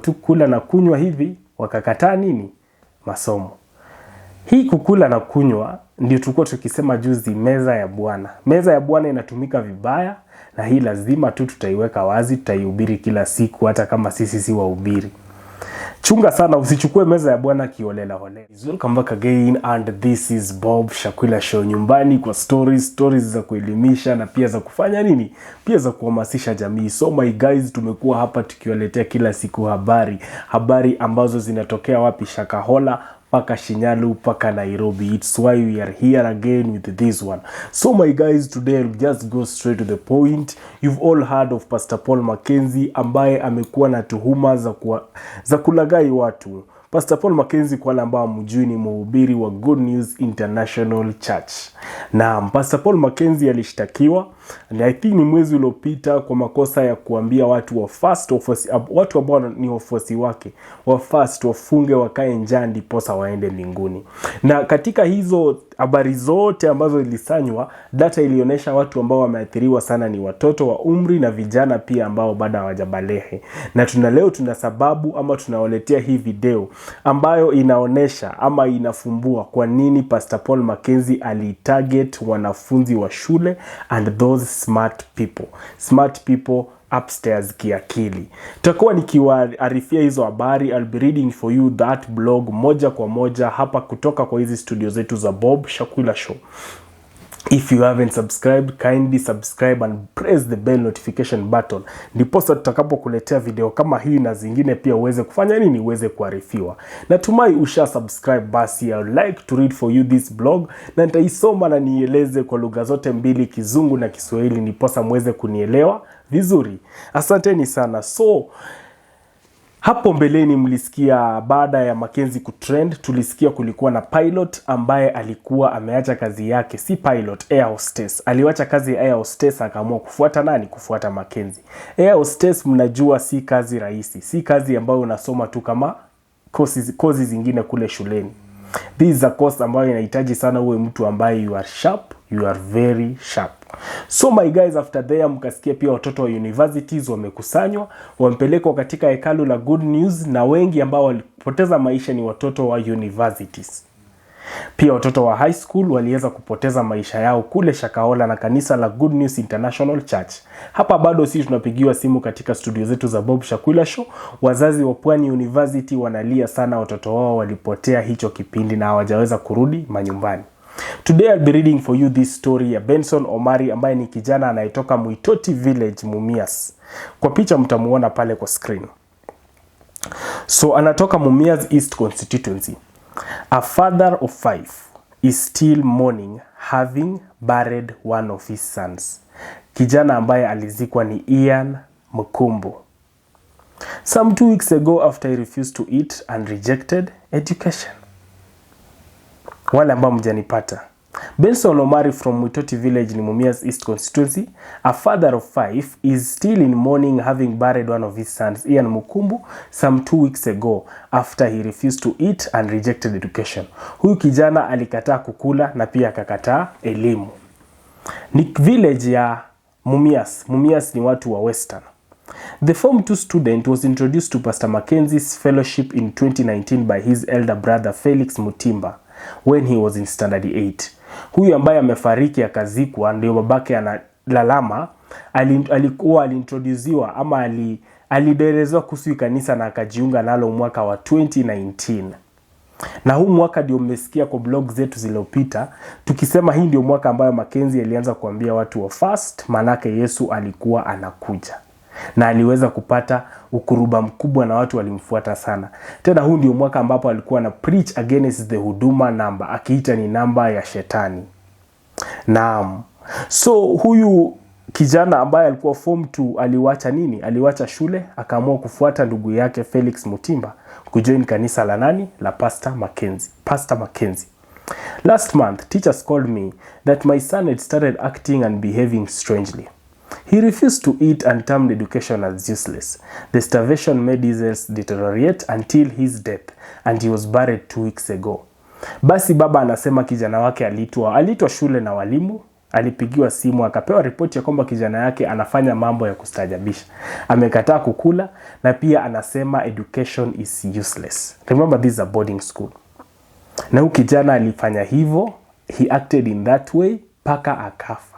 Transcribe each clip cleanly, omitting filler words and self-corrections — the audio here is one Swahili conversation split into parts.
tu kula na kunywa hivi, wakakataa nini? Masomo. Hii kukula na kunywa ndio tulikuwa tukisema juzi, meza ya Bwana. Meza ya Bwana inatumika vibaya, na hii lazima tu tutaiweka wazi, tutaihubiri kila siku hata kama sisi si wahubiri. Chunga sana usichukue meza ya Bwana kiolela holela. Welcome back again, and this is Bob Shakahola Show, nyumbani kwa stories za kuelimisha na pia za kufanya nini? Pia za kuhamasisha jamii. So my guys, tumekuwa hapa tukiwaletea kila siku habari ambazo zinatokea wapi? Shakahola paka Shinyalu paka Nairobi. It's why we are here again with this one. So my guys, today I'll just go straight to the point. You've all heard of Pastor Mackenzie ambaye amekuwa na tuhuma za kulaghai watu. Pastor Mackenzie, kwa wale ambao mjui, ni mhubiri wa Good News International Church. Na Pastor Mackenzie alishtakiwa, na I think ni mwezi uliopita, kwa makosa ya kuambia watu watu ambao ni wafuasi wake wafunge wakae njaa ndiposa waende mbinguni. Na katika hizo habari zote ambazo ilisanywa, data ilionyesha watu ambao wameathiriwa sana ni watoto wa umri na vijana pia ambao bado hawajabalehe. Na leo tuna sababu ama tunawaletea hii video ambayo inaonesha ama inafumbua kwa nini Pastor Mackenzie alitarget wanafunzi wa shule and those smart people upstairs kiakili. Tutakuwa nikiwaarifia hizo habari. I'll be reading for you that blog moja kwa moja hapa kutoka kwa hizi studio zetu za Bob Shakahola Show. If you haven't subscribed, kindly subscribe and press the bell notification button. Ndiposa tutakapokuletea video kama hii na zingine pia uweze kufanya nini? Uweze kuarifiwa. Natumai usha subscribe basi. I would like to read for you this blog, na nitaisoma na nieleze kwa lugha zote mbili, Kizungu na Kiswahili, ndiposa muweze kunielewa vizuri. Asanteni sana. So hapo mbeleni mlisikia baada ya Mackenzie kutrend, tulisikia kulikuwa na pilot ambaye alikuwa ameacha kazi yake. Si pilot, air hostess. Aliwacha kazi ya air hostess, akaamua kufuata nani? Kufuata Mackenzie. Air hostess, mnajua si kazi rahisi. Si kazi ambayo unasoma tu kama kozi zingine kule shuleni. This is a course ambayo inahitaji sana uwe mtu ambaye you are sharp, you are very sharp. So my guys, after there mkasikia pia watoto wa universities wamekusanywa, wampelekwa katika hekalu la Good News, na wengi ambao walipoteza maisha ni watoto wa universities. Pia watoto wa high school waliweza kupoteza maisha yao kule Shakahola na kanisa la Good News International Church. Hapa bado sisi tunapigiwa simu katika studio zetu za Bob Shakahola Show. Wazazi wa Pwani University wanalia sana, watoto wao walipotea hicho kipindi na hawajaweza kurudi manyumbani. Today I'll be reading for you this story ya Benson Omari ambaye ni kijana anayetoka Mwitoti Village, Mumias. Kwa picha mtamuona pale kwa screen. So anatoka Mumias East Constituency. A father of 5 is still mourning having buried one of his sons. Kijana ambaye alizikwa ni Ian Mkumbo. Some 2 weeks ago after he refused to eat and rejected education. Wale ambao mjanipata. Benson Omari from Mwitoti Village in Mumias East Constituency, a father of 5, is still in mourning having buried one of his sons, Ian Mkumbo, some 2 weeks ago after he refused to eat and rejected education. Huyu kijana alikataa kukula na pia akakataa elimu. Ni village ya Mumias. Mumias ni watu wa Western. The Form 2 student was introduced to Pastor Mackenzie's fellowship in 2019 by his elder brother Felix Mutimba when he was in standard 8. Huyu ambaye amefariki akazikwa ndio babake analalama, alintroduziwa ama aliderezwa kuhusu kanisa na akajiunga nalo mwaka wa 2019. Na huu mwaka ndio mmesikia kwa blog zetu zilizopita tukisema hii ndio mwaka ambayo Mackenzie alianza kuambia watu wa fast, manake Yesu alikuwa anakuja. Na aliweza kupata ukuruba mkubwa na watu walimfuata sana. Tena huu ndio mwaka ambapo alikuwa na preach against the huduma number, akiita ni namba ya shetani. Naam. So huyu kijana ambaye alikuwa form 2 aliwacha nini? Aliwacha shule, akaamua kufuata ndugu yake Felix Mutimba kujoin kanisa la nani? La Pastor Mackenzie. Last month, teachers called me that my son had started acting and behaving strangely. He refused to eat and termed education as useless. The starvation made his health deteriorate until his death, and he was buried 2 weeks ago. Basi baba anasema kijana wake aliitwa shule na walimu alipigiwa simu akapewa ripoti ya kwamba kijana yake anafanya mambo ya kustajabisha. Amekataa kukula na pia anasema education is useless. Remember, this is a boarding school. Na huyu kijana alifanya hivyo, he acted in that way paka akafa.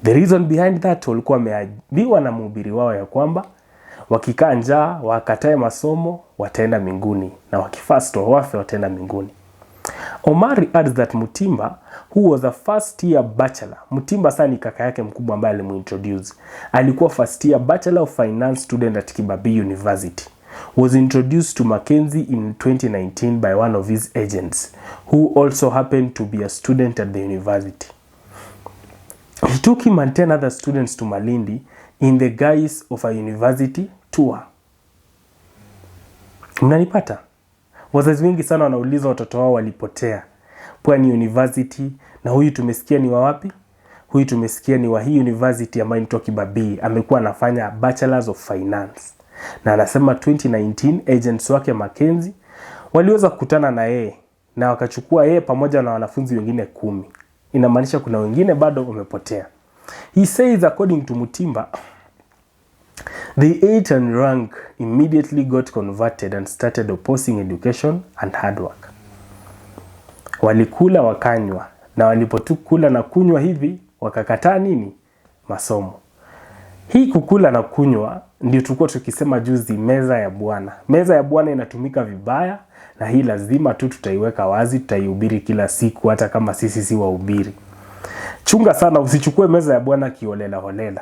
The reason behind that, walikuwa wameambiwa na mhubiri wao ya kwamba wakikaa njaa, wakatae masomo, wataenda mbinguni, na wakifast wafe, wataenda mbinguni. Omari adds that Mutimba, who was a first year bachelor, Mutimba sana ni kaka yake mkubwa ambaye alimuintroduce, alikuwa first year bachelor of finance student at Kibabii University, was introduced to Mackenzie in 2019 by one of his agents, who also happened to be a student at the university. He took him and 10 other students to Malindi in the guise of a university tour. Mnanipata? Wazazi wengi sana wanauliza watoto wao walipotea. Pwani University, na huyu tumesikia ni wa wapi? Huyu tumesikia ni wa hii university ambayo inaitwa Kibabii. Amekuwa anafanya bachelors of finance. Na anasema 2019 agents wake Mackenzie waliweza kukutana na yeye na wakachukua yeye pamoja na wanafunzi wengine 10. Inamaanisha kuna wengine bado wamepotea. He says according to Mutimba, they ate and drank, immediately got converted and started opposing education and hard work. Walikula wakanywa, na walipotukula na kunywa hivi wakakataa nini? Masomo. Hii kukula na kunywa ndio tulikuwa tukisema juzi, meza ya Bwana. Meza ya Bwana inatumika vibaya, na hii lazima tu tutaiweka wazi, tutaihubiri kila siku hata kama sisi si wahubiri. Chunga sana usichukue meza ya Bwana kiholela holela.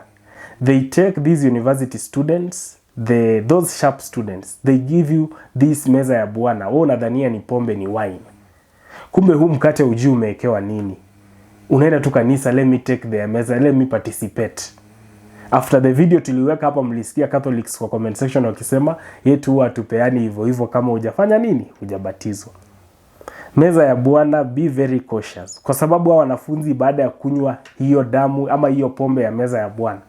They take these university students, those sharp students, they give you this meza ya Bwana. Wewe unadhania ni pombe, ni wine. Kumbe huu mkate ujui umewekewa nini. Unaenda tu kanisa, let me take their meza, let me participate. After the video tuliweka hapa, mlisikia Catholics kwa comment section wakisema yetu huwa tupeani hivyo hivyo kama hujafanya nini? Hujabatizwa. Meza ya Bwana, be very cautious. Kwa sababu hao wanafunzi baada ya kunywa hiyo damu ama hiyo pombe ya meza ya Bwana,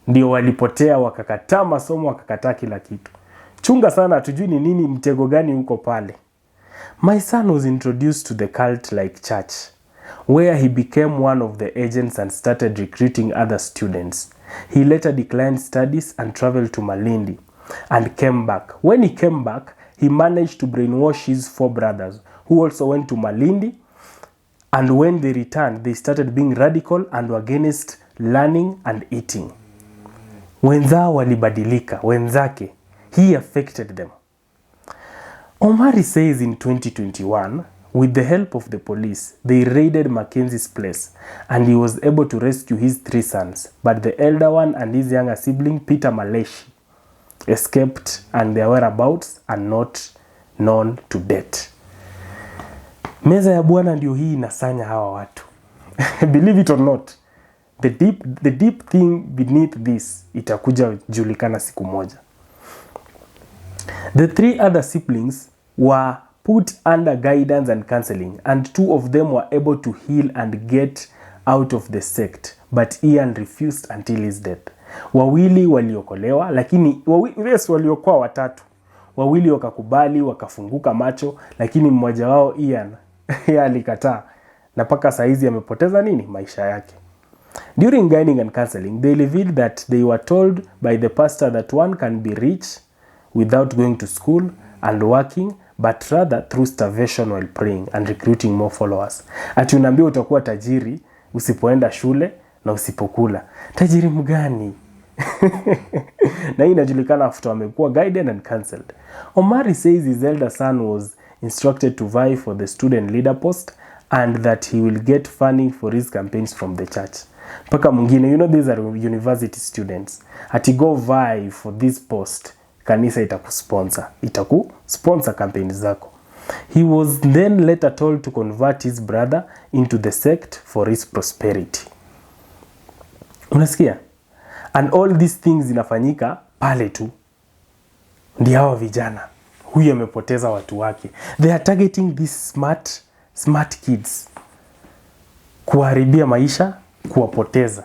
ndio walipotea, wakakataa masomo, wakakataa kila kitu. Chunga sana, hatujui ni nini mtego gani huko pale. My son was introduced to the cult like church, where he became one of the agents and started recruiting other students. He later declined studies and traveled to Malindi and came back. When he came back, he managed to brainwash his 4 brothers who also went to Malindi, and when they returned, they started being radical and were against learning and eating. Wenzao walibadilika, wenzake. He affected them. Omari says in 2021, with the help of the police, they raided Mackenzie's place and he was able to rescue his 3 sons. But the elder one and his younger sibling, Peter Maleshi, escaped and their whereabouts are not known to date. Meza ya Bwana ndio hii inasanya hawa watu. Believe it or not, the deep thing beneath this itakuja julikana siku moja. The 3 other siblings were put under guidance and counseling, and 2 of them were able to heal and get out of the sect, but Ian refused until his death. Wawili waliokolewa, lakini waliokuwa 3. Wawili wakakubali, wakafunguka macho, lakini mmoja wao Ian yeye alikataa, na paka saizi amepoteza nini? Maisha yake. During guiding and counseling, they revealed that they were told by the pastor that one can be rich without going to school and working, but rather through starvation while praying and recruiting more followers. Ati unaambiwa utakuwa tajiri usipoenda shule na usipokula. Tajiri mgani? Na hii inajulikana after wamekuwa guided and counseled. Omari says his elder son was instructed to vie for the student leader post and that he will get funding for his campaigns from the church. Paka mwingine, these are university students. Ati go vie for this post, kanisa itakusponsor campaigns zako. He was then later told to convert his brother into the sect for his prosperity. Unasikia? And all these things zinafanyika pale tu. Ndio hawa vijana. Huyu amepoteza watu wake. They are targeting these smart kids. Kuharibia maisha, kuwapoteza.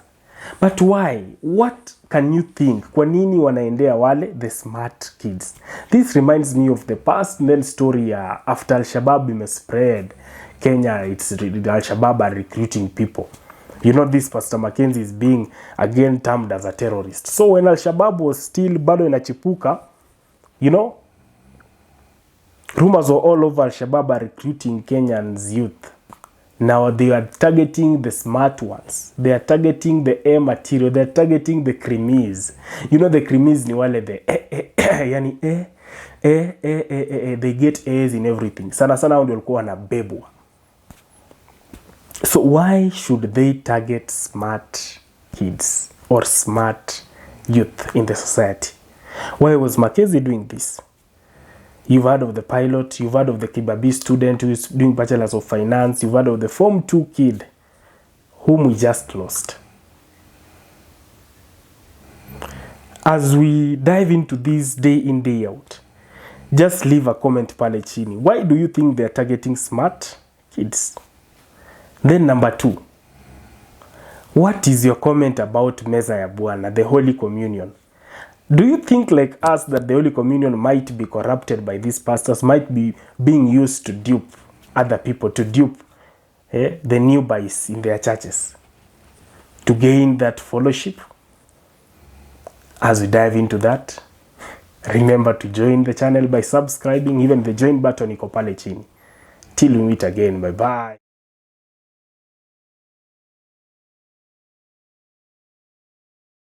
But why? What can you think? Kwa nini wanaendea wale the smart kids? This reminds me of the past then story after Al-Shabaab spread Kenya, Al-Shabaab are recruiting people. You know, this Pastor Mackenzie is being again termed as a terrorist. So when Al-Shabaab was still bado inachipuka, you know, rumors were all over Al-Shabaab are recruiting Kenyans youth. Now they are targeting the smart ones. They are targeting the A material. They are targeting the cremies. You know, the cremies ni wale the yani they get A's in everything. Sana sana ndio walikuwa wanabebwa. So why should they target smart kids or smart youth in the society? Why was Mackenzie doing this? You've heard of the pilot, you've heard of the Kibabii student who is doing Bachelors of Finance, you've heard of the Form 2 kid whom we just lost. As we dive into this day in, day out, just leave a comment pale chini. Why do you think they're targeting smart kids? Then number 2, what is your comment about Meza ya Bwana, the Holy Communion? Do you think like us that the Holy Communion might be corrupted by these pastors, might be being used to dupe other people, to dupe the newbies in their churches, to gain that fellowship? As we dive into that, remember to join the channel by subscribing. Even the join button iko pale chini. Till we meet again, bye bye.